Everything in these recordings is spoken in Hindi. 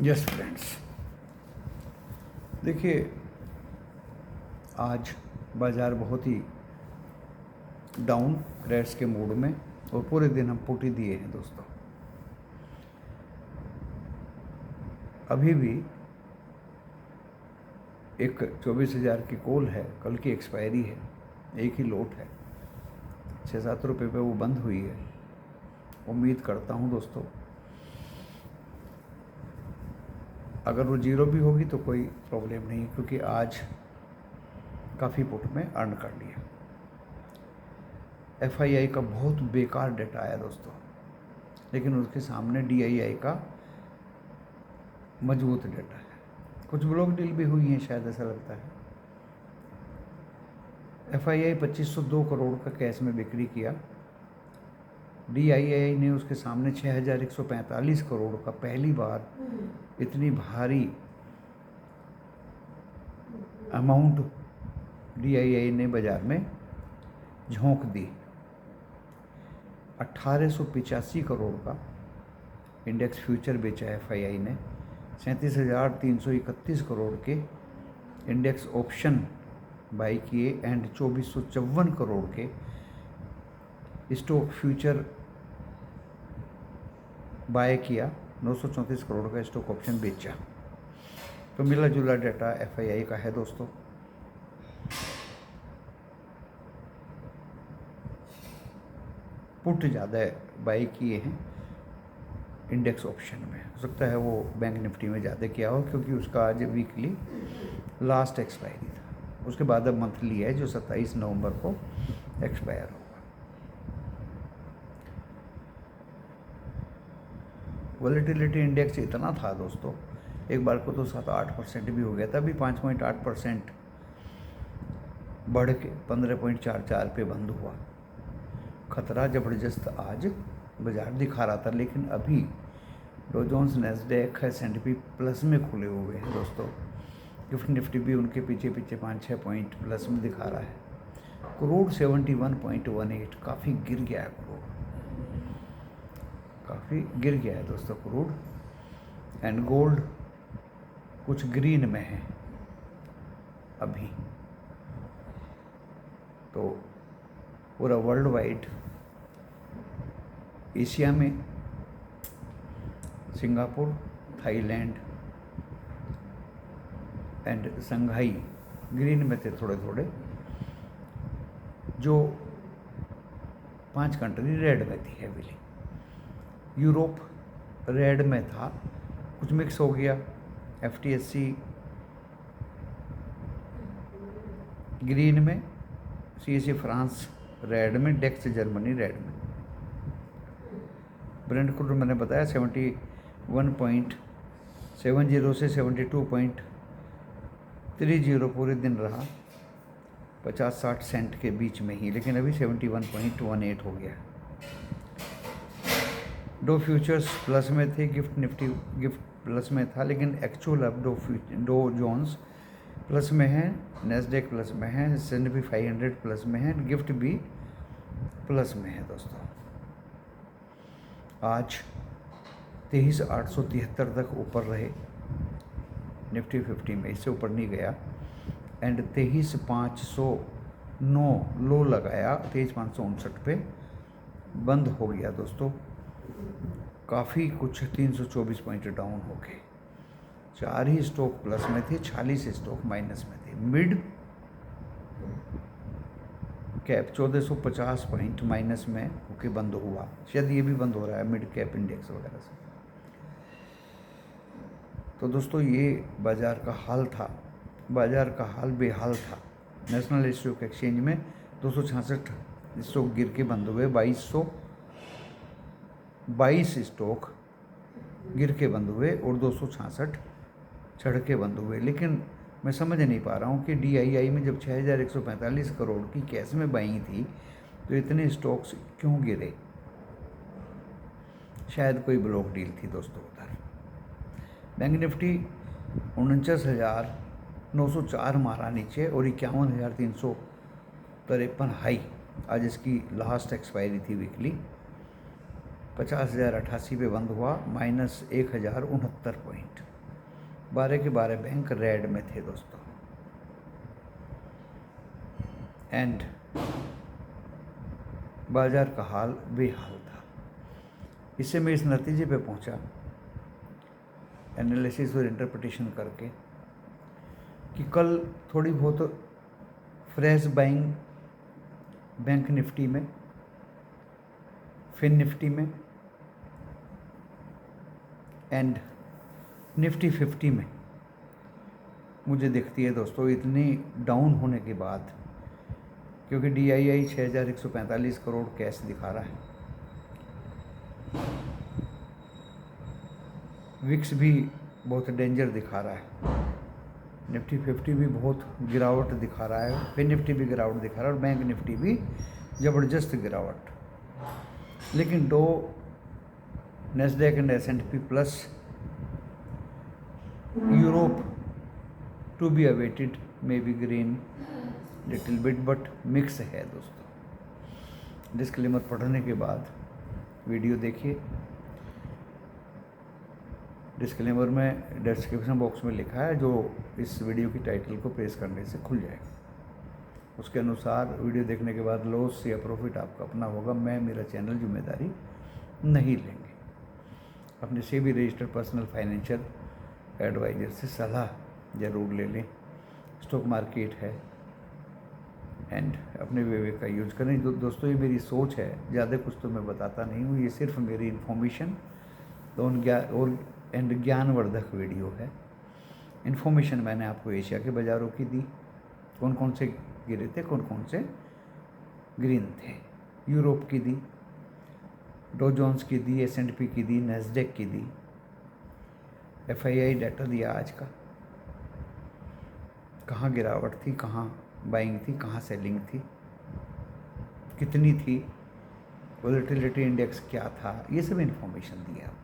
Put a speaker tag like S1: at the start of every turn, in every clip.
S1: यस फ्रेंड्स, देखिए आज बाज़ार बहुत ही डाउन क्रैश के मूड में और पूरे दिन हम पुट ही दिए हैं दोस्तों। अभी भी एक 24,000 की कॉल है, कल की एक्सपायरी है, एक ही लोट है, 6-7 रुपये पे वो बंद हुई है। उम्मीद करता हूँ दोस्तों अगर वो जीरो भी होगी तो कोई प्रॉब्लम नहीं, क्योंकि आज काफ़ी पुट में अर्न कर लिया। FII का बहुत बेकार डेटा आया दोस्तों, लेकिन उसके सामने DII का मजबूत डेटा है। कुछ ब्लॉक डील भी हुई हैं शायद, ऐसा लगता है। FII 2502 करोड़ का कैश में बिक्री किया। DII ने उसके सामने 6145 करोड़ का पहली बार इतनी भारी अमाउंट DII ने बाज़ार में झोंक दी। 1885 करोड़ का इंडेक्स फ्यूचर बेचा FII ने। 37,331 करोड़ के इंडेक्स ऑप्शन बाई किए एंड 2454 करोड़ के स्टॉक फ्यूचर बाय किया। 934 करोड़ का स्टॉक ऑप्शन बेचा। तो मिला जुला डाटा FII का है दोस्तों। पुट ज़्यादा बाई किए हैं इंडेक्स ऑप्शन में। हो सकता है वो बैंक निफ्टी में ज़्यादा किया हो, क्योंकि उसका आज वीकली लास्ट एक्सपायरी था। उसके बाद अब मंथली है जो 27 नवंबर को एक्सपायर होगा। वॉलेटिलिटी इंडेक्स इतना था दोस्तों, एक बार को तो 7-8% भी हो गया था। अभी 5.8% बढ़ के 15.44 पे बंद हुआ। खतरा ज़बरदस्त आज बाजार दिखा रहा था, लेकिन अभी dough Jones, Nasdaq, S&P plus में खुले हुए हैं दोस्तों। गिफ्ट निफ्टी भी उनके पीछे 5-6 पॉइंट प्लस में दिखा रहा है। क्रूड 71.18 काफ़ी गिर गया है। क्रूड काफ़ी गिर गया है दोस्तों क्रूड। एंड गोल्ड कुछ ग्रीन में है अभी। तो पूरा वर्ल्ड वाइड, एशिया में Singapore, Thailand and Shanghai green में थे थोड़े थोड़े। जो 5 कंट्री रेड में थी हेवीली। यूरोप रेड में था, कुछ मिक्स हो गया। FTSE ग्रीन में, CAC फ्रांस रेड में, डेक्स जर्मनी रेड में। ब्रेंट क्रूड मैंने बताया 71.70 से 72.30 पूरे दिन रहा, 50-60 सेंट के बीच में ही, लेकिन अभी 71.18 हो गया। डो फ्यूचर्स प्लस में थे, गिफ्ट प्लस में था, लेकिन एक्चुअल अब डो जोन्स प्लस में है, नैस्डैक प्लस में है, S&P 500 प्लस में है, गिफ्ट भी प्लस में है दोस्तों। आज 23,873 तक ऊपर रहे निफ्टी 50 में, इससे ऊपर नहीं गया। एंड 23,509 लो लगाया, 23,559 पे बंद हो गया दोस्तों। काफ़ी कुछ 324 पॉइंट डाउन हो गए। 4 ही स्टॉक प्लस में थे, 40 स्टॉक माइनस में थे। मिड कैप 1450 पॉइंट माइनस में होके बंद हुआ। शायद ये भी बंद हो रहा है मिड कैप इंडेक्स वगैरह से। तो दोस्तों ये बाज़ार का हाल था। बाज़ार का हाल बेहाल था। नेशनल स्टॉक एक्सचेंज में 266 स्टॉक गिर के बंद हुए। 2222 स्टॉक गिर के बंद हुए और 266 चढ़ के बंद हुए। लेकिन मैं समझ नहीं पा रहा हूँ कि DII में जब 6145 करोड़ की कैश में बाइंग थी तो इतने स्टॉक्स क्यों गिरे। शायद कोई ब्लॉक डील थी दोस्तों उधर। बैंक निफ्टी 49,904 मारा नीचे और 51,353 हाई। आज इसकी लास्ट एक्सपायरी थी वीकली। 50,088 पे बंद हुआ, -1,069 पॉइंट। 12 के 12 बैंक रेड में थे दोस्तों। एंड बाजार का हाल बेहाल था। इससे मैं इस नतीजे पे पहुंचा एनालिसिस और इंटरप्रिटेशन करके कि कल थोड़ी बहुत फ्रेश बाइंग बैंक निफ्टी में, फिन निफ्टी में एंड निफ्टी 50 में मुझे दिखती है दोस्तों। इतनी डाउन होने के बाद, क्योंकि DII 6,145 करोड़ कैश दिखा रहा है, विक्स भी बहुत डेंजर दिखा रहा है, निफ्टी 50 भी बहुत गिरावट दिखा रहा है, फिर निफ्टी भी गिरावट दिखा रहा है और बैंक निफ्टी भी ज़बरदस्त गिरावट। लेकिन Dow, Nasdaq and S&P plus, Europe to be awaited, may be green little bit but mix है दोस्तों। डिस्क्लेमर पढ़ने के बाद वीडियो देखिए। डिस्क्लेमर में डिस्क्रिप्शन बॉक्स में लिखा है, जो इस वीडियो की टाइटल को प्रेस करने से खुल जाएगा। उसके अनुसार वीडियो देखने के बाद लॉस या प्रॉफिट आपका अपना होगा। मैं, मेरा चैनल जिम्मेदारी नहीं लेंगे। अपने से भी रजिस्टर्ड पर्सनल फाइनेंशियल एडवाइजर से सलाह ज़रूर ले लें। स्टॉक मार्केट है एंड अपने विवेक का यूज करें। दोस्तों ये मेरी सोच है, ज़्यादा कुछ तो मैं बताता नहीं हूँ, ये सिर्फ मेरी इन्फॉर्मेशन एंड ज्ञानवर्धक वीडियो है। इन्फॉर्मेशन मैंने आपको एशिया के बाज़ारों की दी, कौन कौन से गिरे थे, कौन कौन से ग्रीन थे, यूरोप की दी, डो जोन्स की दी, S&P की दी, नेस्डैक की दी, FII डाटा दिया आज का, कहाँ गिरावट थी, कहाँ बाइंग थी, कहाँ सेलिंग थी, कितनी थी, वोलेटिलिटी इंडेक्स क्या था, ये सब इन्फॉर्मेशन दी है आपको।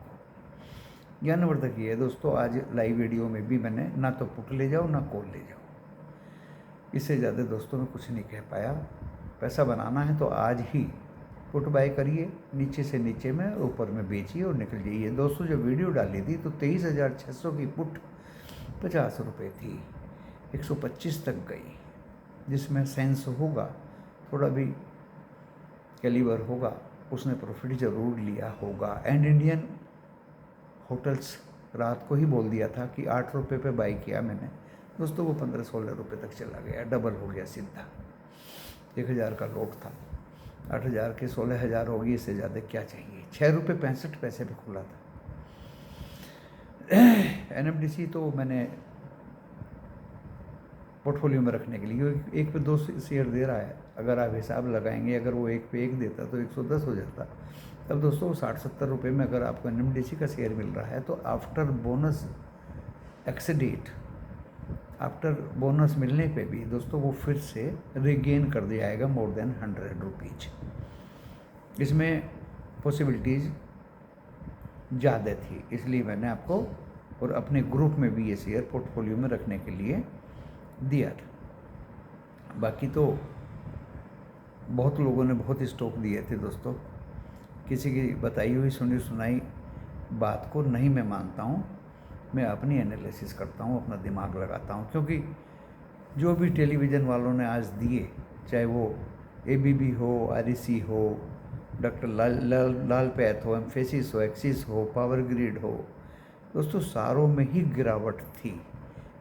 S1: ज्ञानवर्धक ये है दोस्तों। आज लाइव वीडियो में भी मैंने ना तो पुट ले जाओ ना कॉल ले जाओ, इससे ज़्यादा दोस्तों मैं कुछ नहीं कह पाया। पैसा बनाना है तो आज ही पुट बाय करिए, नीचे से नीचे में, ऊपर में बेचिए और निकल जाइए। दोस्तों जब वीडियो डाली थी तो 23,600 की पुट 50 रुपये थी, 125 तक गई, जिसमें सेंस होगा, थोड़ा भी कैलिबर होगा, उसने प्रॉफिट ज़रूर लिया होगा। एंड इंडियन होटल्स रात को ही बोल दिया था कि 8 रुपये पे बाई किया मैंने दोस्तों, वो 15-16 रुपये तक चला गया, डबल हो गया सीधा। 1,000 का लोट था, 8,000 के 16,000 होगी, इससे ज़्यादा क्या चाहिए। 6 रुपये 65 पैसे पे खुला था। NMDC तो मैंने पोर्टफोलियो में रखने के लिए, एक पे 2 शेयर दे रहा है, अगर आप हिसाब लगाएंगे, अगर वो एक पे 1 देता तो 110 हो जाता। तब दोस्तों 60-70 रुपये में अगर आपको NMDC का शेयर मिल रहा है तो आफ्टर बोनस एक्सीडेट, आफ्टर बोनस मिलने पे भी दोस्तों वो फिर से रिगेन कर दिया जाएगा मोर देन 100 रुपीज। इसमें पॉसिबिलिटीज़ ज़्यादा थी, इसलिए मैंने आपको और अपने ग्रुप में भी ये शेयर पोर्टफोलियो में रखने के लिए दिया था। बाकी तो बहुत लोगों ने बहुत स्टॉक दिए थे दोस्तों। किसी की बताई हुई सुनी सुनाई बात को नहीं मैं मानता हूँ, मैं अपनी एनालिसिस करता हूँ, अपना दिमाग लगाता हूँ। क्योंकि जो भी टेलीविज़न वालों ने आज दिए, चाहे वो ABB हो, REC हो, डॉक्टर लाल पैथ हो, एम्फेसिस हो, एक्सिस हो, पावर ग्रिड हो, दोस्तों सारों में ही गिरावट थी।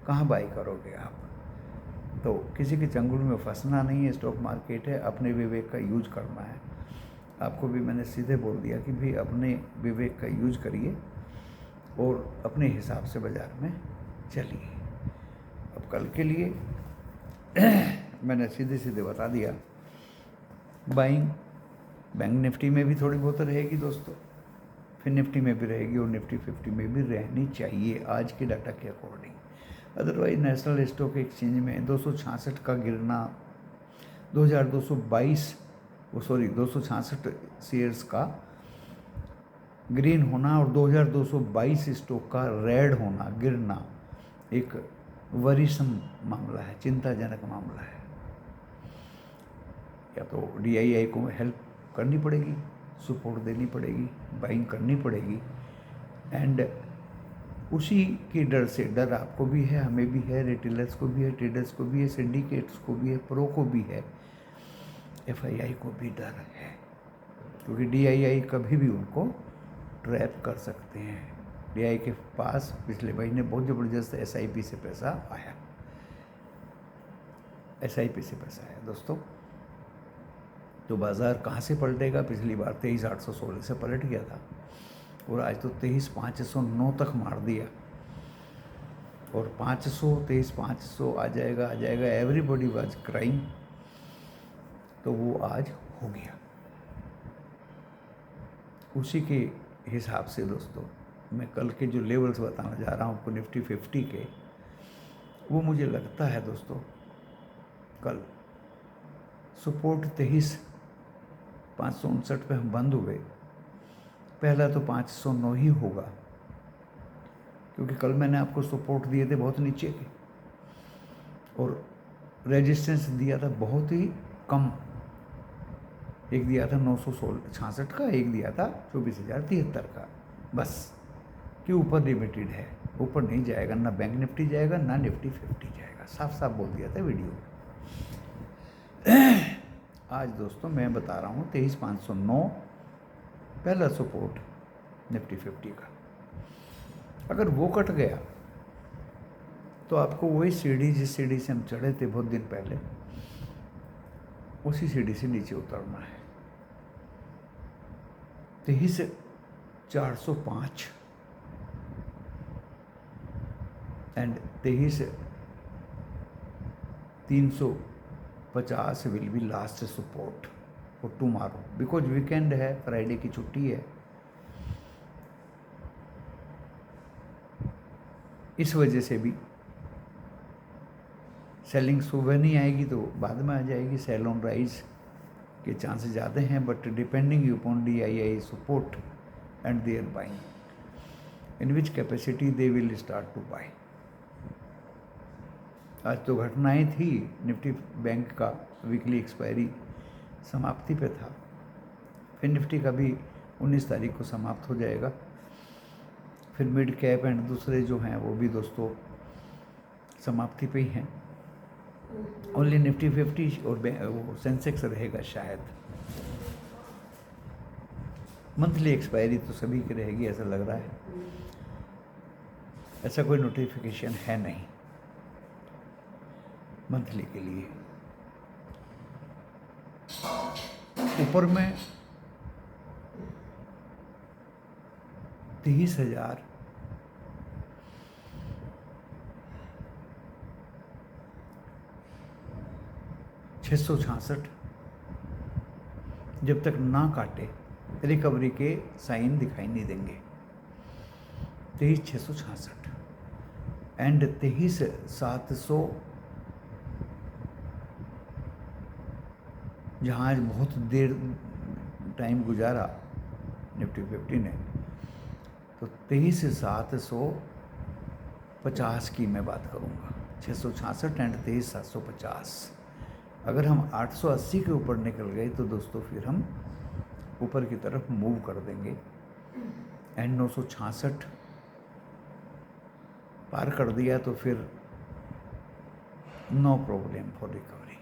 S1: कहाँ बाई करोगे आप? तो किसी के चंगुल में फंसना नहीं है, स्टॉक मार्केट है, अपने विवेक का यूज करना है। आपको भी मैंने सीधे बोल दिया कि भाई अपने विवेक का यूज करिए और अपने हिसाब से बाज़ार में चलिए। अब कल के लिए मैंने सीधे सीधे बता दिया, बाइंग बैंक निफ्टी में भी थोड़ी बहुत रहेगी दोस्तों, फिर निफ्टी में भी रहेगी और निफ्टी 50 में भी रहनी चाहिए आज के डाटा के according. Otherwise national stock exchange में 266 का गिरना, 266 शेयर्स का ग्रीन होना और 2222 स्टॉक का रेड होना, गिरना, एक वरीसम मामला है, चिंताजनक मामला है। या तो DII को हेल्प करनी पड़ेगी सपोर्ट देनी पड़ेगी, बाइंग करनी पड़ेगी। एंड उसी के डर आपको भी है, हमें भी है, रिटेलर्स को भी है, ट्रेडर्स को भी है, सिंडिकेट्स को भी है, प्रो को भी है, FII को भी डर है, क्योंकि DII कभी भी उनको ट्रैप कर सकते हैं। DII के पास पिछले महीने बहुत ज़बरदस्त SIP से पैसा आया, SIP से पैसा आया दोस्तों। तो बाज़ार कहाँ से पलटेगा? पिछली बार 23,816 से पलट गया था और आज तो 23,509 तक मार दिया, और 500 23,500 आ जाएगा एवरीबॉडी वाज क्राइंग, तो वो आज हो गया। उसी के हिसाब से दोस्तों मैं कल के जो लेवल्स बताना जा रहा हूँ आपको निफ्टी 50 के, वो मुझे लगता है दोस्तों कल सपोर्ट 23,559 पे हम बंद हुए, पहला तो 509 ही होगा, क्योंकि कल मैंने आपको सपोर्ट दिए थे बहुत नीचे के और रेजिस्टेंस दिया था बहुत ही कम। एक दिया था 966 का, एक दिया था 24,073 का, बस कि ऊपर लिमिटेड है, ऊपर नहीं जाएगा, ना बैंक निफ्टी जाएगा ना निफ्टी 50 जाएगा, साफ साफ बोल दिया था वीडियो में। आज दोस्तों मैं बता रहा हूँ 23,509 पहला सपोर्ट निफ्टी 50 का, अगर वो कट गया तो आपको वही सीढ़ी, जिस सीढ़ी से हम चढ़े थे बहुत दिन पहले, उसी सीढ़ी से नीचे उतरना है। 23,405 and 23,350 will be last support for tomorrow, because weekend है, फ्राइडे की छुट्टी है, इस वजह से भी सेलिंग सुबह नहीं आएगी तो बाद में आ जाएगी। सेल ऑन राइज के चांसेस ज़्यादा हैं, but depending upon DII support and their buying, in which capacity they will start to buy. आज तो घटनाएं थी, निफ्टी बैंक का वीकली एक्सपायरी समाप्ति पे था, फिर निफ्टी का भी 19 तारीख को समाप्त हो जाएगा, फिर मिड कैप एंड दूसरे जो हैं वो भी दोस्तों समाप्ति पे ही हैं। ओनली निफ्टी 50 और वो सेंसेक्स रहेगा शायद। मंथली एक्सपायरी तो सभी की रहेगी ऐसा लग रहा है, ऐसा कोई नोटिफिकेशन है नहीं मंथली के लिए। ऊपर में 23,666 जब तक ना काटे रिकवरी के साइन दिखाई नहीं देंगे। 23,666 एंड 23,700 जहाँ आज बहुत देर टाइम गुजारा निफ्टी 50 ने, तो 23,750 की मैं बात करूँगा। 666 एंड 23,750। अगर हम 880 के ऊपर निकल गए तो दोस्तों फिर हम ऊपर की तरफ मूव कर देंगे, एंड 966 पार कर दिया तो फिर no problem for recovery,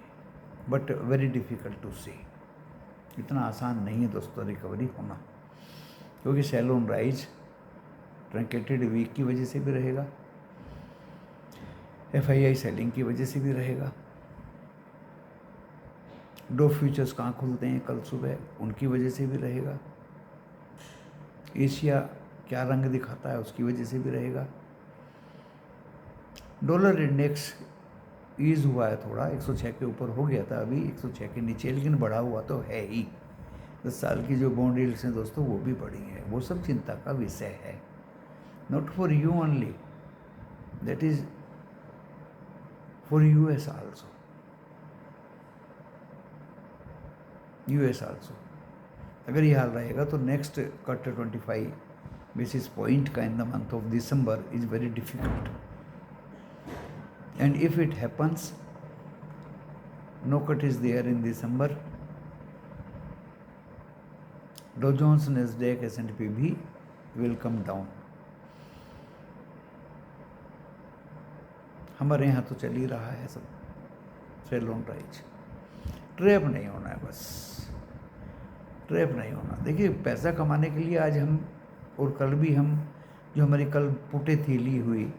S1: but very difficult to see. इतना आसान नहीं है दोस्तों रिकवरी होना, क्योंकि sell on rise truncated week की वजह से भी रहेगा, FII सेलिंग की वजह से भी रहेगा। डो फ्यूचर्स कहाँ खुलते हैं कल सुबह, उनकी वजह से भी रहेगा। एशिया क्या रंग दिखाता है उसकी वजह से भी रहेगा। डॉलर इंडेक्स ईज हुआ है थोड़ा, 106 के ऊपर हो गया था, अभी 106 के नीचे, लेकिन बढ़ा हुआ तो है ही। 10 साल की जो बॉन्ड यील्ड्स हैं दोस्तों वो भी बढ़ी है, वो सब चिंता का विषय है। Not for you only, that is for US also, US also. अगर ये हाल रहेगा तो नेक्स्ट कट 25 बेसिस पॉइंट का in the month of December is very difficult, and if it happens no cut is there in December, Dow Jones Nasdaq S&P भी विल कम डाउन। हमारे यहाँ तो चल ही रहा है सब सेल ऑन राइज। ट्रैप नहीं होना है, बस ट्रैप नहीं होना। देखिए पैसा कमाने के लिए आज हम और कल भी हम, जो हमारी कल पुटे थी ली हुई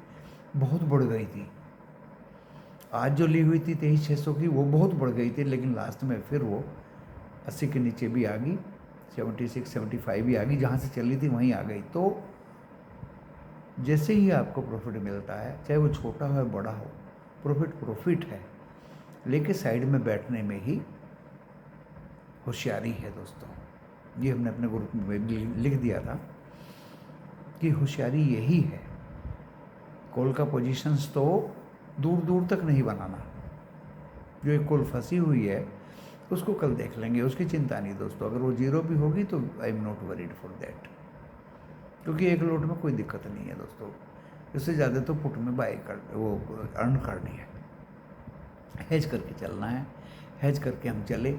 S1: बहुत बढ़ गई थी। आज जो ली हुई थी 23,600 की वो बहुत बढ़ गई थी, लेकिन लास्ट में फिर वो 80 के नीचे भी आ गई, 76 75 भी आ गई, जहाँ से चली थी वहीं आ गई। तो जैसे ही आपको प्रॉफिट मिलता है, चाहे वो छोटा हो या बड़ा हो, प्रॉफिट है, लेके साइड में बैठने में ही होशियारी है दोस्तों। ये हमने अपने ग्रुप में लिख दिया था कि होशियारी यही है। कॉल का पोजीशंस तो दूर दूर तक नहीं बनाना। जो एक कॉल फंसी हुई है उसको कल देख लेंगे, उसकी चिंता नहीं दोस्तों। अगर वो जीरो भी होगी तो आई am not worried for that, क्योंकि एक लोट में कोई दिक्कत नहीं है दोस्तों। इससे ज़्यादा तो पुट में बाई कर वो अर्न करनी है, हेज करके चलना है। हेज करके हम चले।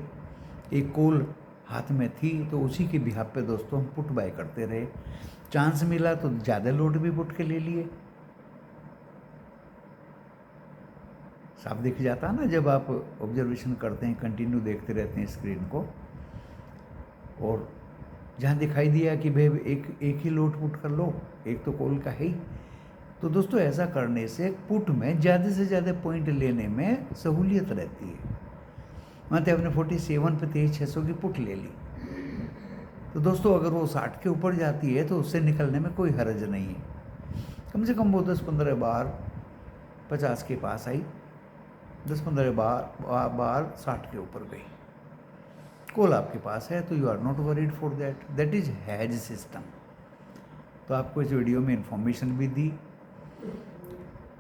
S1: एक कॉल हाथ में थी तो उसी के बिहाफ पे दोस्तों हम पुट बाय करते रहे। चांस मिला तो ज़्यादा लोट भी पुट के ले लिए। साफ दिख जाता है ना जब आप ऑब्जर्वेशन करते हैं, कंटिन्यू देखते रहते हैं स्क्रीन को, और जहाँ दिखाई दिया कि भाई एक ही लोट पुट कर लो, एक तो कॉल का है ही। तो दोस्तों ऐसा करने से पुट में ज़्यादा से ज़्यादा पॉइंट लेने में सहूलियत रहती है। मानते आपने 47 पे 23,600 की पुट ले ली, तो दोस्तों अगर वो 60 के ऊपर जाती है तो उससे निकलने में कोई हर्ज नहीं है। कम से कम वो 10-15 बार 50 के पास आई, 10-15 बार 60 के ऊपर गई। कॉल आपके पास है तो you are not worried for that is hedge system. तो आपको इस वीडियो में इंफॉर्मेशन भी दी,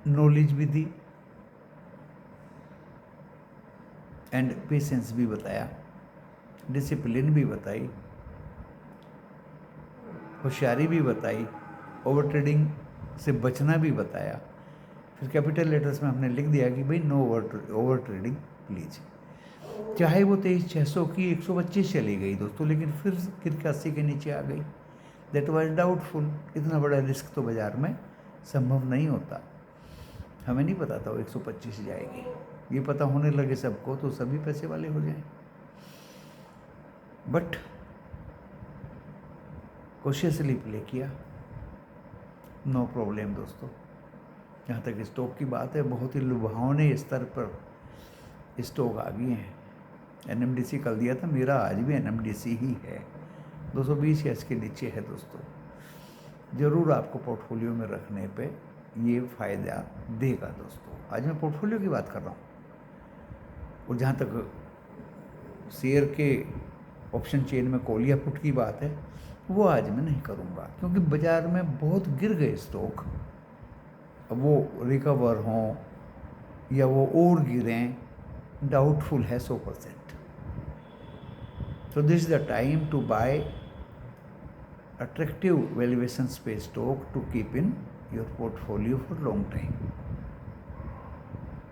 S1: नॉलेज भी दी, एंड पेशेंस भी बताया, डिसिप्लिन भी बताई, होशियारी भी बताई, ओवर ट्रेडिंग से बचना भी बताया। फिर कैपिटल लेटर्स में हमने लिख दिया कि भाई नो ओवर ट्रेडिंग प्लीज। चाहे वो 23,600 की 125 चली गई दोस्तों, लेकिन फिर गिर के 80 के नीचे आ गई, दैट वाज डाउटफुल। इतना बड़ा रिस्क तो बाजार में संभव नहीं होता। हमें नहीं पता था वो 125 जाएगी। ये पता होने लगे सबको तो सभी पैसे वाले हो जाएं। बट कॉशियसली प्ले किया, नो प्रॉब्लम दोस्तों। जहाँ तक स्टॉक की बात है, बहुत ही लुभावने स्तर पर स्टॉक आ गए हैं। NMDC कल दिया था, मेरा आज भी NMDC ही है, 220 या इसके नीचे है दोस्तों। ज़रूर आपको पोर्टफोलियो में रखने पे ये फ़ायदा देगा दोस्तों। आज मैं पोर्टफोलियो की बात कर रहा हूँ, और जहाँ तक शेयर के ऑप्शन चेन में कॉल या पुट की बात है, वो आज मैं नहीं करूँगा, क्योंकि बाज़ार में बहुत गिर गए स्टॉक। अब वो रिकवर हों या वो और गिरें, डाउटफुल है 100%। So this is the time to buy attractive valuation space stock to keep in your portfolio for long time,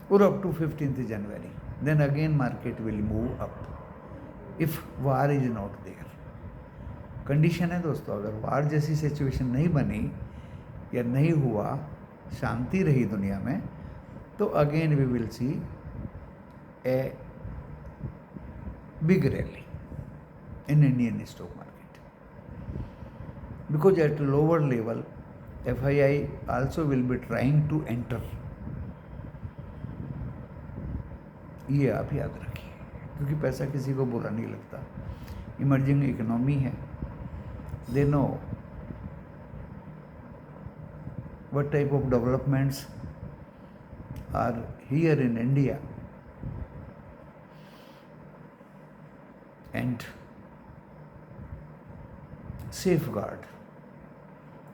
S1: or up to 15th January. Then again market will move up if war is not there. Condition है दोस्तों, अगर वार जैसी सिचुएशन नहीं बनी या नहीं हुआ, शांति रही दुनिया में, तो again we will see a big rally in Indian stock market, because at lower level FII also will be trying to enter। ये आप याद रखिए, क्योंकि पैसा किसी को बुरा नहीं लगता। इमर्जिंग इकोनॉमी है, they know what type of developments are here in India, and safeguard.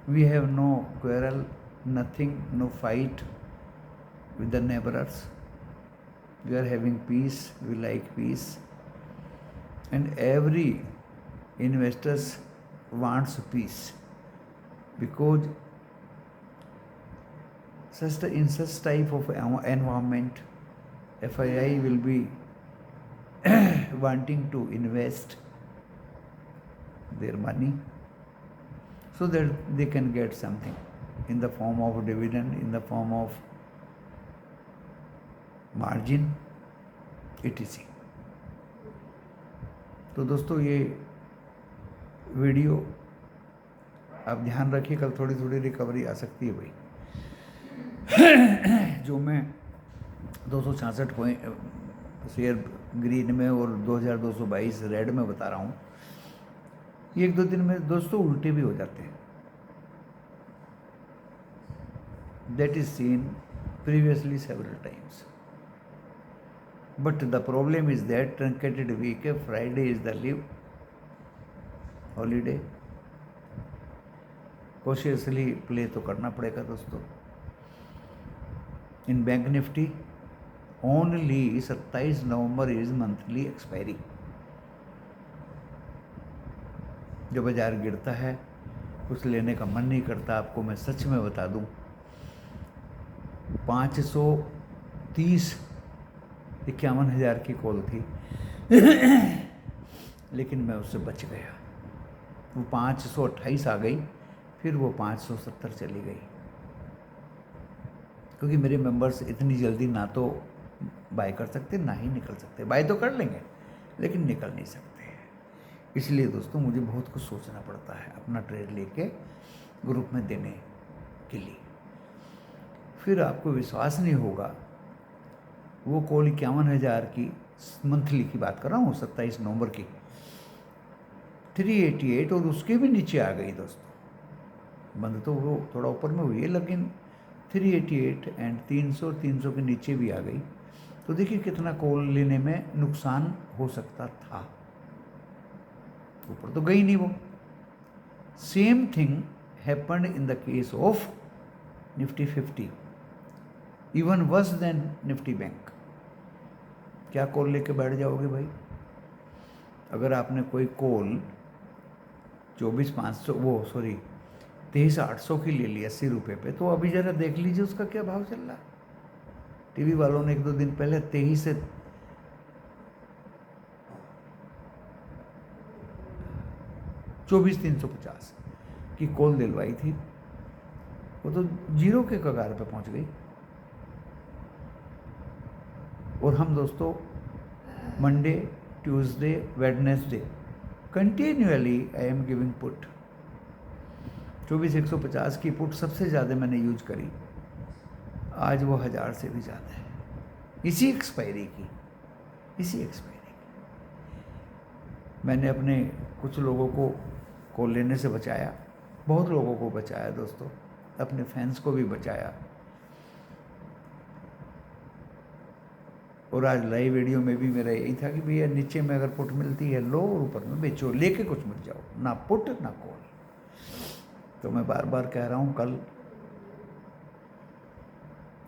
S1: We have no quarrel, nothing, no fight with the neighbors. We are having peace, we like peace, and every investors wants peace, because in such type of environment, FII will be wanting to invest their money so that they can get something in the form of dividend, in the form of margin, etc. तो दोस्तों ये वीडियो आप ध्यान रखिए, कल थोड़ी थोड़ी रिकवरी आ सकती है भाई। जो मैं 266 पॉइंट शेयर ग्रीन में और 2222 रेड में बता रहा हूँ, ये एक दो दिन में दोस्तों उल्टे भी हो जाते हैं। That is seen previously several times, but the problem is that truncated week है, Friday is the leave holiday, cautiously play तो करना पड़ेगा दोस्तों। In bank Nifty only 27 November is monthly expiry. जब बाजार गिरता है कुछ लेने का मन नहीं करता। आपको मैं सच में बता दूं, 530-51 की कॉल थी लेकिन मैं उससे बच गया। वो 528 आ गई, फिर वो 570 चली गई, क्योंकि मेरे मेंबर्स इतनी जल्दी ना तो बाय कर सकते ना ही निकल सकते। बाय तो कर लेंगे लेकिन निकल नहीं सकते। इसलिए दोस्तों मुझे बहुत कुछ सोचना पड़ता है अपना ट्रेड लेके ग्रुप में देने के लिए। फिर आपको विश्वास नहीं होगा, वो कॉल 51,000 की मंथली की बात कर रहा हूँ, 27 नवंबर की 388 और उसके भी नीचे आ गई दोस्तों। बंद तो वो थोड़ा ऊपर में हुई है लेकिन 388 एंड 300 के नीचे भी आ गई। तो देखिए कितना कॉल लेने में नुकसान हो सकता था। ऊपर तो गई नहीं वो। Same thing happened in the case of Nifty 50, even worse than Nifty bank. क्या कॉल लेके बैठ जाओगे भाई? अगर आपने कोई कॉल 23,800 की ले ली 80 रुपये पे, तो अभी जरा देख लीजिए उसका क्या भाव चल रहा है। टीवी वालों ने एक दो दिन पहले 24,350 की कॉल दिलवाई थी, वो तो जीरो के कगार पे पहुंच गई। और हम दोस्तों Monday, Tuesday, Wednesday continually I am giving put. 24,150 की पुट सबसे ज़्यादा मैंने यूज करी, आज वो 1000 से भी ज़्यादा है। इसी एक्सपायरी की मैंने अपने कुछ लोगों को कॉल लेने से बचाया, बहुत लोगों को बचाया दोस्तों, अपने फैंस को भी बचाया। और आज लाइव वीडियो में भी मेरा यही था कि भैया नीचे में अगर पुट मिलती है लो और ऊपर में बेचो, लेके कुछ मत जाओ, ना पुट ना कॉल। तो मैं बार बार कह रहा हूँ, कल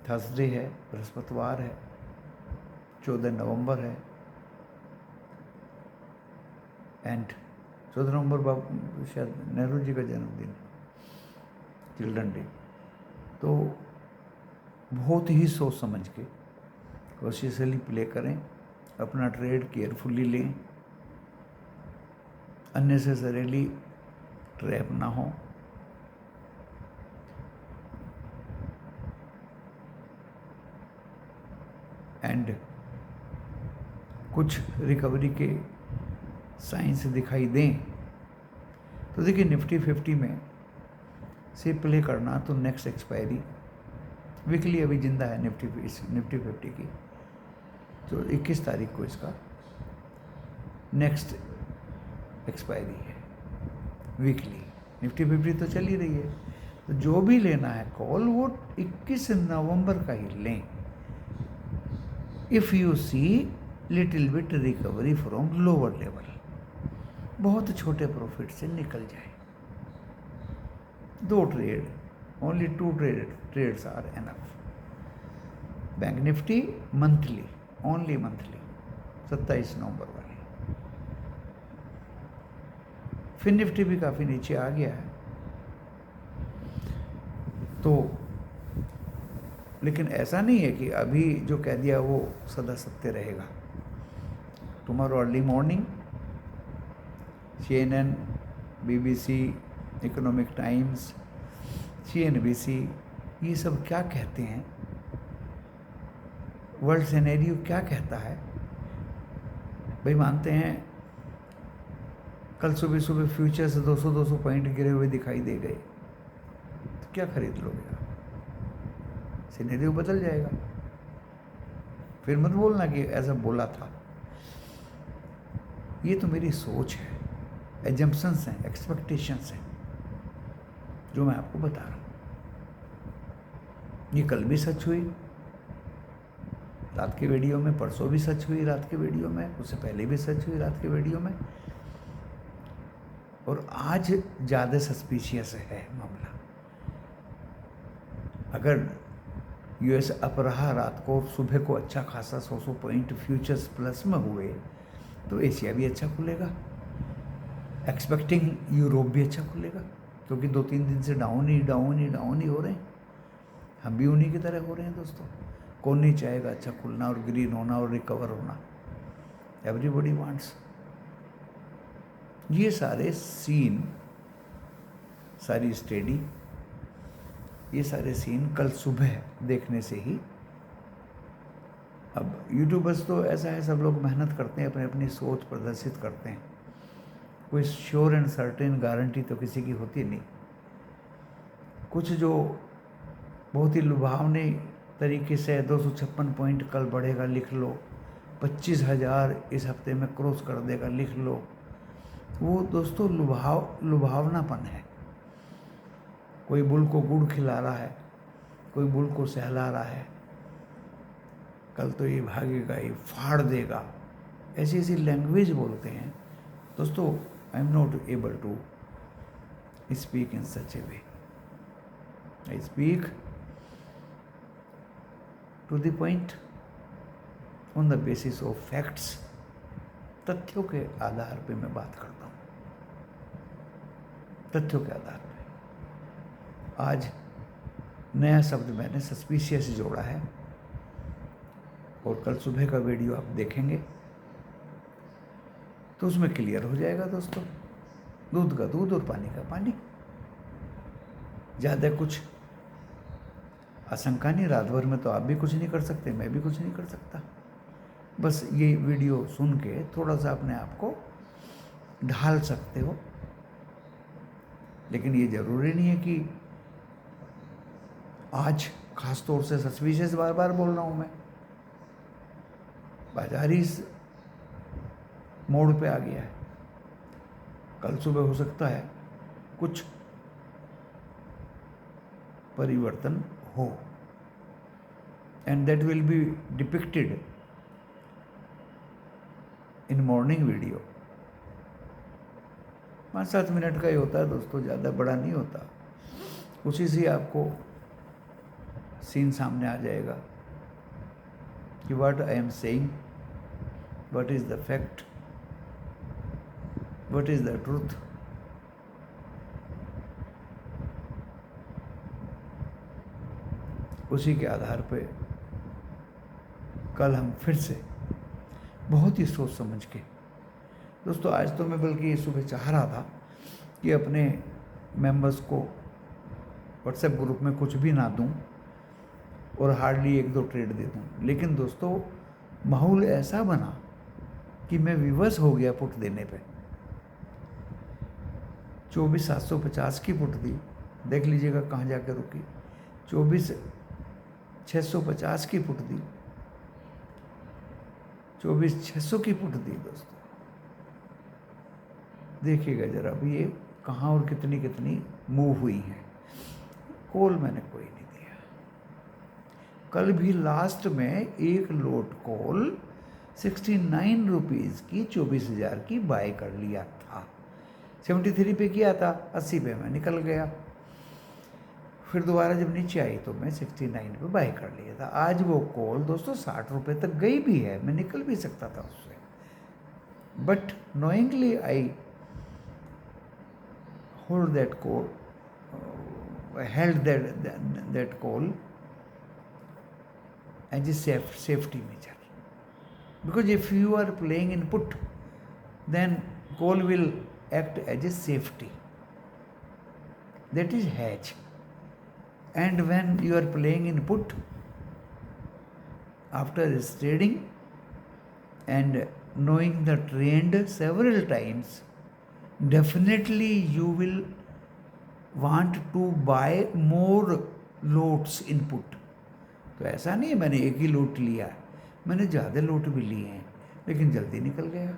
S1: थर्सडे है, बृहस्पतिवार है, 14 नवंबर है, एंड 14 नवंबर शायद नेहरू जी का जन्मदिन, चिल्ड्रन डे। तो बहुत ही सोच समझ के कॉशियसली प्ले करें, अपना ट्रेड केयरफुली लें, अननेसेसरीली ट्रैप ना हो। एंड कुछ रिकवरी के साइंस दिखाई दें तो देखिए निफ्टी 50 में से प्ले करना, तो नेक्स्ट एक्सपायरी वीकली अभी जिंदा है निफ्टी 50 की, तो 21 तारीख को इसका नेक्स्ट एक्सपायरी है वीकली। निफ्टी 50 तो चल ही रही है, तो जो भी लेना है कॉल वो 21 नवंबर का ही लें। If you see little bit recovery from lower level, बहुत छोटे प्रॉफिट से निकल जाए। 2 trade, only 2 trades are enough. Bank Nifty monthly, only monthly 27 नवंबर वाली। फिर निफ्टी भी काफ़ी नीचे आ गया है, तो लेकिन ऐसा नहीं है कि अभी जो कह दिया वो सदा सत्य रहेगा। Tomorrow early morning CNN BBC, economic times, CNBC, ये सब क्या कहते हैं, वर्ल्ड सिनेरियो क्या कहता है। भाई मानते हैं कल सुबह सुबह फ्यूचर से 200-200 पॉइंट गिरे हुए दिखाई दे गए, तो क्या खरीद लोगे आप? सिनेरियो बदल जाएगा। फिर मत बोलना कि ऐसा बोला था। ये तो मेरी सोच है, एजम्पशंस हैं, एक्सपेक्टेशंस हैं जो मैं आपको बता रहा हूँ। ये कल भी सच हुई रात के वीडियो में, परसों भी सच हुई रात के वीडियो में, उससे पहले भी सच हुई रात के वीडियो में, और आज ज़्यादा सस्पिशियस है मामला। अगर US अप रहा रात को, सुबह को अच्छा खासा 100 पॉइंट फ्यूचर्स प्लस में हुए, तो एशिया भी अच्छा खुलेगा, एक्सपेक्टिंग यूरोप भी अच्छा खुलेगा, क्योंकि 2-3 दिन से डाउन ही हो रहे हैं। हम भी उन्हीं की तरह हो रहे हैं दोस्तों। कौन नहीं चाहेगा अच्छा खुलना और ग्रीन होना और रिकवर होना? Everybody wants. ये सारे सीन, सारी स्टडी, ये सारे सीन कल सुबह देखने से ही, अब यूट्यूबर्स तो ऐसा है, सब लोग मेहनत करते हैं, अपनी अपनी सोच प्रदर्शित करते हैं, कोई श्योर एंड सर्टेन गारंटी तो किसी की होती नहीं। कुछ जो बहुत ही लुभावने तरीके से 256 पॉइंट कल बढ़ेगा लिख लो, 25,000 इस हफ्ते में क्रॉस कर देगा लिख लो, वो दोस्तों लुभावनापन है। कोई बुल को गुड़ खिला रहा है, कोई बुल को सहला रहा है, कल तो ये भागेगा, ये फाड़ देगा, ऐसी ऐसी लैंग्वेज बोलते हैं दोस्तों। I am not able to speak in such a way. I speak to the point, on the basis of facts, तथ्यों के आधार पे मैं बात करता हूँ, तथ्यों के आधार पे। आज नया शब्द मैंने सस्पिशियस जोड़ा है, और कल सुबह का वीडियो आप देखेंगे तो उसमें क्लियर हो जाएगा दोस्तों। दूध का दूध और पानी का पानी, ज़्यादा कुछ आशंका नहीं। रात भर में तो आप भी कुछ नहीं कर सकते, मैं भी कुछ नहीं कर सकता। बस ये वीडियो सुन के थोड़ा सा अपने आप को ढाल सकते हो, लेकिन ये जरूरी नहीं है कि आज खास तौर से सस्पिशियस बार बार बोल रहा हूँ मैं। बाजार ही इस मोड़ पे आ गया है। कल सुबह हो सकता है कुछ परिवर्तन हो, and that will be depicted in morning video. 5-7 minute का ही होता है दोस्तों, ज़्यादा बड़ा नहीं होता। उसी से आपको सीन सामने आ जाएगा कि what I am saying, what is the fact, what is the truth. उसी के आधार पे कल हम फिर से बहुत ही सोच समझ के दोस्तों, आज तो मैं बल्कि ये सुबह चाह रहा था कि अपने मेंबर्स को व्हाट्सएप ग्रुप में कुछ भी ना दूं और हार्डली 1-2 ट्रेड दे दूं, लेकिन दोस्तों माहौल ऐसा बना कि मैं विवश हो गया पुट देने पे। 24,750 की पुट दी, देख लीजिएगा कहाँ जाकर रुकी। 24,650 की पुट दी, 24,600 की पुट दी दोस्तों। देखिएगा जरा अभी ये कहाँ और कितनी कितनी मूव हुई है। कॉल मैंने कोई नहीं दिया। कल भी लास्ट में एक लोट कॉल 69 रुपीज़ की 24,000 की बाय कर लिया था। 73 पे किया था, 80 पे मैं निकल गया। फिर दोबारा जब नीचे आई तो मैं 69 पे बाय कर लिया था। आज वो कॉल दोस्तों 60 रुपये तक गई भी है, मैं निकल भी सकता था उससे, but knowingly I hold that call, held that call as a safety measure, because if you are playing in put, then call will act as a safety. That is hedge. And when you are playing in put, after trading and knowing the trend several times, definitely you will want to buy more lots in put. तो ऐसा नहीं है मैंने एक ही लोट लिया, मैंने ज़्यादा लोट भी लिए हैं, लेकिन जल्दी निकल गया,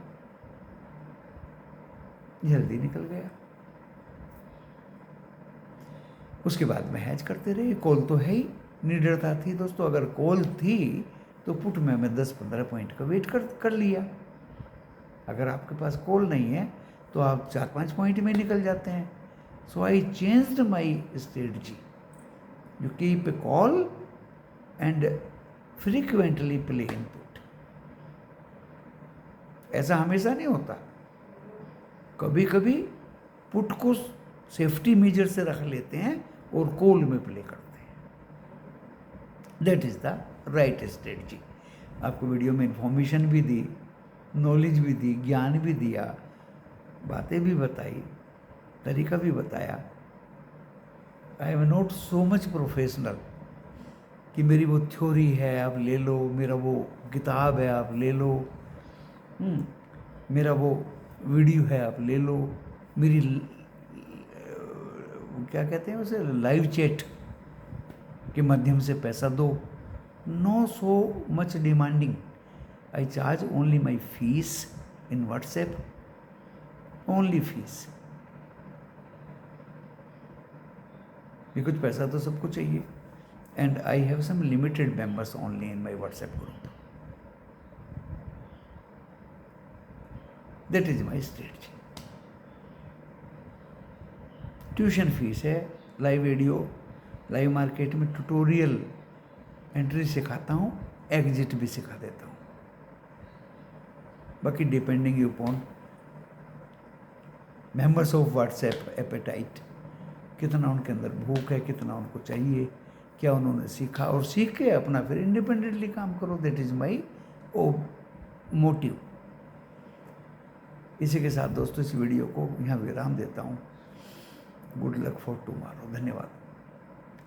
S1: जल्दी निकल गया। उसके बाद में हैज करते रहे। कॉल तो है ही, निडरता थी दोस्तों। अगर कॉल थी तो पुट में मैं 10-15 पॉइंट का वेट कर लिया। अगर आपके पास कॉल नहीं है तो आप 4-5 पॉइंट में निकल जाते हैं। So I changed my strategy, you keep a call and frequently play in put. ऐसा हमेशा नहीं होता, कभी कभी पुट को सेफ्टी मेजर से रख लेते हैं और कॉल में प्ले करते हैं। That is the right strategy. आपको वीडियो में इंफॉर्मेशन भी दी, नॉलेज भी दी, ज्ञान भी दिया, बातें भी बताई, तरीका भी बताया। आई am not so much professional कि मेरी वो थ्योरी है आप ले लो, मेरा वो किताब है आप ले लो, मेरा वो वीडियो है आप ले लो, मेरी क्या कहते हैं उसे, लाइव चैट के माध्यम से पैसा दो। No so much demanding. I charge only my fees in WhatsApp, only fees. ये कुछ पैसा तो सबको चाहिए। And I have some limited members only in my WhatsApp group. That is my strategy. Tuition fees है, लाइव वीडियो, लाइव मार्केट में ट्यूटोरियल एंट्री सिखाता हूँ, एग्जिट भी सिखा देता हूँ। बाकी depending upon members of WhatsApp appetite, कितना उनके अंदर भूख है, कितना उनको चाहिए, क्या उन्होंने सीखा, और सीख के अपना फिर इंडिपेंडेंटली काम करो। That is my motive. इसी के साथ दोस्तों इस वीडियो को यहाँ विराम देता हूँ। Good luck for tomorrow. धन्यवाद।